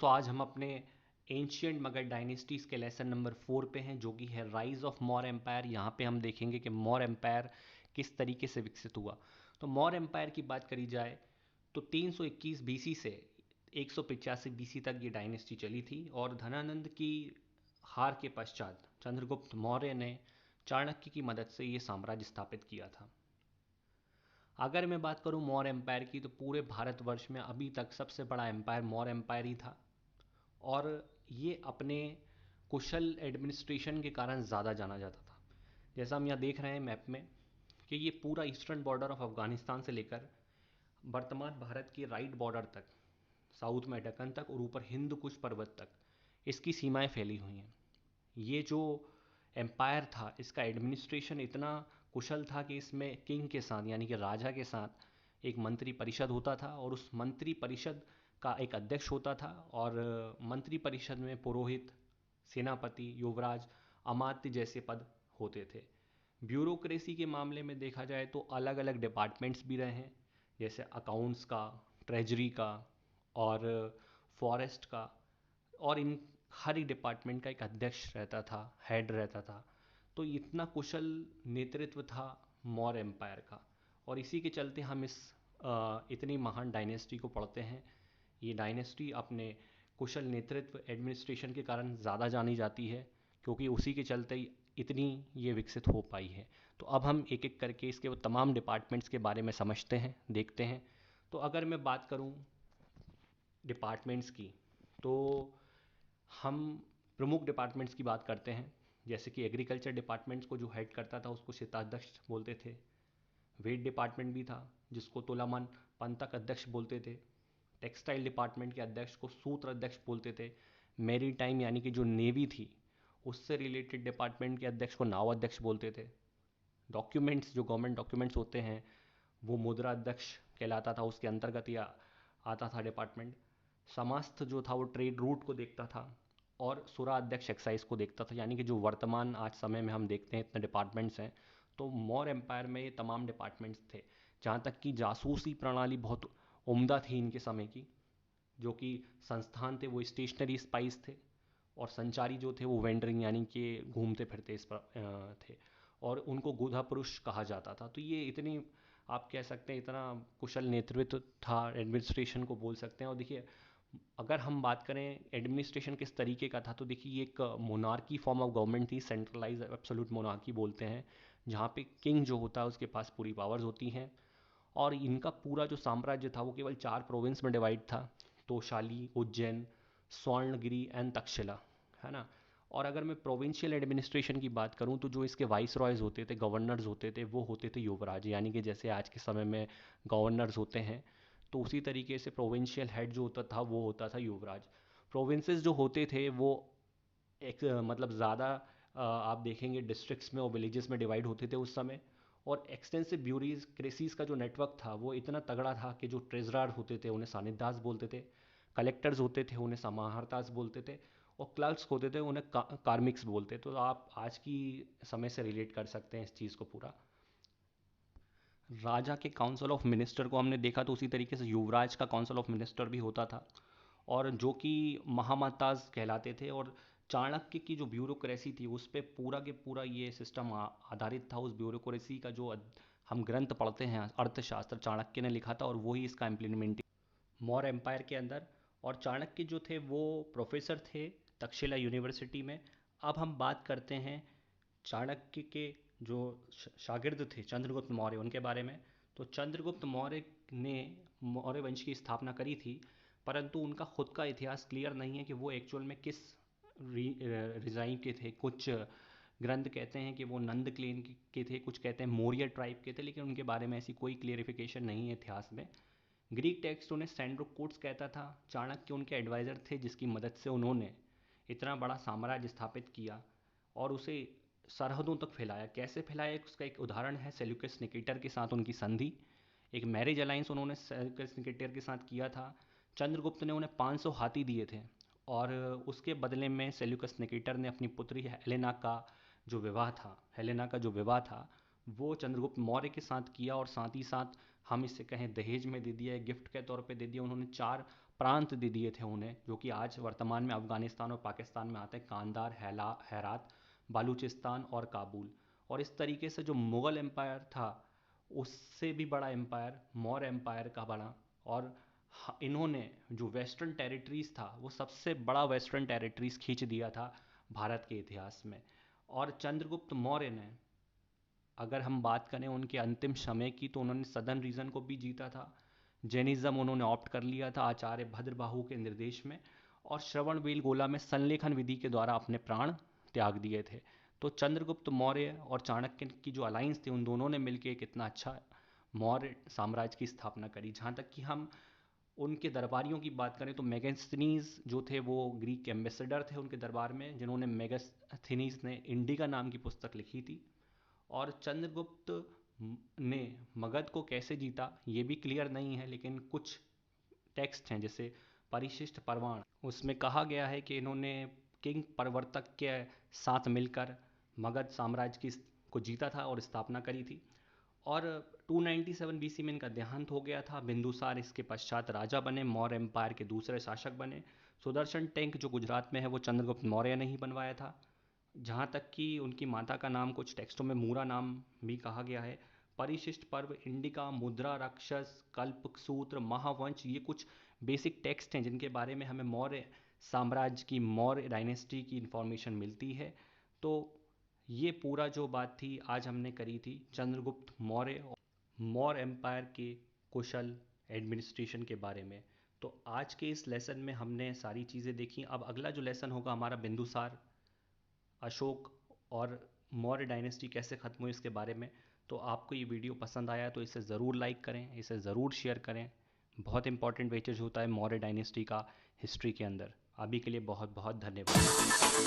दोस्तों आज हम अपने एंशियंट मगध डायनेस्टीज़ के लेसन नंबर 4 पे हैं, जो कि है राइज ऑफ मौर्य एम्पायर। यहाँ पे हम देखेंगे कि मौर्य एम्पायर किस तरीके से विकसित हुआ। तो मौर्य एम्पायर की बात करी जाए तो 321 बीसी से 185 बीसी तक ये डायनेस्टी चली थी, और धनानंद की हार के पश्चात चंद्रगुप्त मौर्य ने चाणक्य की मदद से ये साम्राज्य स्थापित किया था। अगर मैं बात करूं मौर्य एम्पायर की, तो पूरे भारतवर्ष में अभी तक सबसे बड़ा एम्पायर मौर्य एम्पायर ही था, और ये अपने कुशल एडमिनिस्ट्रेशन के कारण ज़्यादा जाना जाता था। जैसा हम यहाँ देख रहे हैं मैप में कि ये पूरा ईस्टर्न बॉर्डर ऑफ अफगानिस्तान से लेकर वर्तमान भारत के राइट बॉर्डर तक, साउथ में दक्कन तक और ऊपर हिंद कुश पर्वत तक इसकी सीमाएं फैली हुई हैं। ये जो एम्पायर था इसका एडमिनिस्ट्रेशन इतना कुशल था कि इसमें किंग के साथ यानी कि राजा के साथ एक मंत्री परिषद होता था, और उस मंत्री परिषद का एक अध्यक्ष होता था, और मंत्री परिषद में पुरोहित, सेनापति, युवराज, अमात्य जैसे पद होते थे। ब्यूरोक्रेसी के मामले में देखा जाए तो अलग अलग डिपार्टमेंट्स भी रहे हैं, जैसे अकाउंट्स का, ट्रेजरी का और फॉरेस्ट का, और इन हर एक डिपार्टमेंट का एक अध्यक्ष रहता था, हेड रहता था। तो इतना कुशल नेतृत्व था मौर्य एम्पायर का, और इसी के चलते हम इस इतनी महान डायनेस्टी को पढ़ते हैं। ये डायनेस्टी अपने कुशल नेतृत्व एडमिनिस्ट्रेशन के कारण ज़्यादा जानी जाती है, क्योंकि उसी के चलते ही इतनी ये विकसित हो पाई है। तो अब हम एक एक करके इसके वो तमाम डिपार्टमेंट्स के बारे में समझते हैं, देखते हैं। तो अगर मैं बात करूं डिपार्टमेंट्स की, तो हम प्रमुख डिपार्टमेंट्स की बात करते हैं। जैसे कि एग्रीकल्चर डिपार्टमेंट्स को जो हेड करता था उसको शताध्यक्ष बोलते थे। वेट डिपार्टमेंट भी था जिसको तुलामन पंतक अध्यक्ष बोलते थे। टेक्सटाइल डिपार्टमेंट के अध्यक्ष को सूत्र अध्यक्ष बोलते थे। मेरी टाइम यानी कि जो नेवी थी उससे रिलेटेड डिपार्टमेंट के अध्यक्ष को नाव अध्यक्ष बोलते थे। डॉक्यूमेंट्स, जो गवर्नमेंट डॉक्यूमेंट्स होते हैं, वो मुद्रा अध्यक्ष कहलाता था, उसके अंतर्गत ही आता था डिपार्टमेंट। समास्त जो था वो ट्रेड रूट को देखता था, और सुरा अध्यक्ष एक्साइज को देखता था। यानी कि जो वर्तमान आज समय में हम देखते हैं इतने डिपार्टमेंट्स हैं, तो मौर्य एम्पायर में ये तमाम डिपार्टमेंट्स थे। जहाँ तक कि जासूसी प्रणाली बहुत उम्दा थी इनके समय की। जो कि संस्थान थे वो स्टेशनरी स्पाइस थे, और संचारी जो थे वो वेंडरिंग यानी कि घूमते फिरते इस पर थे, और उनको गोधा पुरुष कहा जाता था। तो ये इतनी, आप कह सकते हैं इतना कुशल नेतृत्व था, एडमिनिस्ट्रेशन को बोल सकते हैं। और देखिए, अगर हम बात करें एडमिनिस्ट्रेशन किस तरीके का था, तो देखिए ये एक मोनार्की फॉर्म ऑफ गवर्नमेंट थी, सेंट्रलाइज एब्सोल्यूट मोनार्की बोलते हैं, जहाँ पे किंग जो होता है उसके पास पूरी पावर्स होती हैं। और इनका पूरा जो साम्राज्य था वो केवल 4 प्रोविंस में डिवाइड था, तोशाली, उज्जैन, स्वर्णगिरी एंड तक्षशिला, है ना। और अगर मैं प्रोविंशियल एडमिनिस्ट्रेशन की बात करूं, तो जो इसके वाइस रॉयज होते थे, गवर्नर्स होते थे, वो होते थे युवराज। यानी कि जैसे आज के समय में गवर्नर्स होते हैं, तो उसी तरीके से प्रोविंशियल हेड जो होता था वो होता था युवराज। प्रोविंसेस जो होते थे वो एक मतलब ज़्यादा आप देखेंगे डिस्ट्रिक्ट्स में और विलेजेस में डिवाइड होते थे उस समय। और एक्सटेंसिव ब्यूरोक्रेसीज का जो नेटवर्क था वो इतना तगड़ा था कि जो ट्रेजरार होते थे उन्हें सानिध्यास बोलते थे, कलेक्टर्स होते थे उन्हें समाहर्तास बोलते थे, और क्लर्क्स होते थे उन्हें कार्मिक्स बोलते। तो आप आज की समय से रिलेट कर सकते हैं इस चीज़ को पूरा। राजा के काउंसिल ऑफ मिनिस्टर को हमने देखा, तो उसी तरीके से युवराज का काउंसिल ऑफ मिनिस्टर भी होता था, और जो कि महामताज कहलाते थे। और चाणक्य की जो ब्यूरोक्रेसी थी उस पर पूरा के पूरा ये सिस्टम आधारित था। उस ब्यूरोक्रेसी का जो हम ग्रंथ पढ़ते हैं, अर्थशास्त्र, चाणक्य ने लिखा था, और वही इसका इम्प्लीमेंट मौर्य एम्पायर के अंदर। और चाणक्य जो थे वो प्रोफेसर थे तक्षशिला यूनिवर्सिटी में। अब हम बात करते हैं चाणक्य के जो शागिर्द थे चंद्रगुप्त मौर्य, उनके बारे में। तो चंद्रगुप्त मौर्य ने मौर्य वंश की स्थापना करी थी, परंतु उनका खुद का इतिहास क्लियर नहीं है कि वो एक्चुअल में किस रिजाइन के थे। कुछ ग्रंथ कहते हैं कि वो नंद क्लेन के थे, कुछ कहते हैं मौर्य ट्राइब के थे, लेकिन उनके बारे में ऐसी कोई क्लियरिफिकेशन नहीं है इतिहास में। ग्रीक टेक्स्ट उन्हें सेंड्रोकोट्स कहता था। चाणक्य उनके एडवाइज़र थे, जिसकी मदद से उन्होंने इतना बड़ा साम्राज्य स्थापित किया और उसे सरहदों तक फैलाया। कैसे फैलाया, उसका एक उदाहरण है सेल्यूकस निकेटर के साथ उनकी संधि। एक मैरिज अलायंस उन्होंने सेल्यूकस निकेटर के साथ किया था। चंद्रगुप्त ने उन्हें 500 हाथी दिए थे, और उसके बदले में सेल्यूकस निकेटर ने अपनी पुत्री हेलेना का जो विवाह था वो चंद्रगुप्त मौर्य के साथ किया, और साथ ही साथ हम इसे कहें दहेज में दे दिया, गिफ्ट के तौर पे दे दिया। उन्होंने 4 प्रांत दे दिए थे उन्हें, जो कि आज वर्तमान में अफगानिस्तान और पाकिस्तान में आते हैं, कांदार, हेरात, बालूचिस्तान और काबुल। और इस तरीके से जो मुग़ल एम्पायर था उससे भी बड़ा एम्पायर मौर्य एम्पायर का बना। और इन्होंने जो वेस्टर्न टेरिटरीज़ था वो सबसे बड़ा वेस्टर्न टेरिटरीज़ खींच दिया था भारत के इतिहास में। और चंद्रगुप्त मौर्य ने, अगर हम बात करें उनके अंतिम समय की, तो उन्होंने सदर्न रीजन को भी जीता था। जैनिज्म उन्होंने ऑप्ट कर लिया था आचार्य भद्रबाहु के निर्देश में, और श्रवणबेलगोला में संलेखन विधि के द्वारा अपने प्राण त्याग दिए थे। तो चंद्रगुप्त मौर्य और चाणक्य की जो अलाइंस थी, उन दोनों ने मिलकर एक इतना अच्छा मौर्य साम्राज्य की स्थापना करी। जहाँ तक कि हम उनके दरबारियों की बात करें तो मेगास्थनीज जो थे वो ग्रीक के एम्बेसडर थे उनके दरबार में, जिन्होंने मेगास्थनीज ने इंडिका नाम की पुस्तक लिखी थी। और चंद्रगुप्त ने मगध को कैसे जीता ये भी क्लियर नहीं है, लेकिन कुछ टेक्स्ट हैं जैसे परिशिष्ट परवाण, उसमें कहा गया है कि इन्होंने किंग प्रवर्तक के साथ मिलकर मगध साम्राज्य की को जीता था और स्थापना करी थी। और 297 बीसी में इनका देहांत हो गया था। बिंदुसार इसके पश्चात राजा बने, मौर्य एम्पायर के दूसरे शासक बने। सुदर्शन टैंक जो गुजरात में है वो चंद्रगुप्त मौर्य ने ही बनवाया था। जहाँ तक कि उनकी माता का नाम कुछ टेक्स्टों में मूरा नाम भी कहा गया है। परिशिष्ट पर्व, इंडिका, मुद्रा, राक्षस, कल्प सूत्र, महावंश, ये कुछ बेसिक टेक्स्ट हैं जिनके बारे में हमें मौर्य साम्राज्य की, मौर्य डायनेस्टी की इंफॉर्मेशन मिलती है। तो ये पूरा जो बात थी आज हमने करी थी चंद्रगुप्त मौर्य और मौर्य एम्पायर के कुशल एडमिनिस्ट्रेशन के बारे में। तो आज के इस लेसन में हमने सारी चीज़ें देखी। अब अगला जो लेसन होगा हमारा बिंदुसार, अशोक और मौर्य डायनेस्टी कैसे ख़त्म हुई इसके बारे में। तो आपको ये वीडियो पसंद आया तो इसे ज़रूर लाइक करें, इसे ज़रूर शेयर करें। बहुत इंपॉर्टेंट वेटेज होता है मौर्य डायनेस्टी का हिस्ट्री के अंदर। अभी के लिए बहुत बहुत धन्यवाद।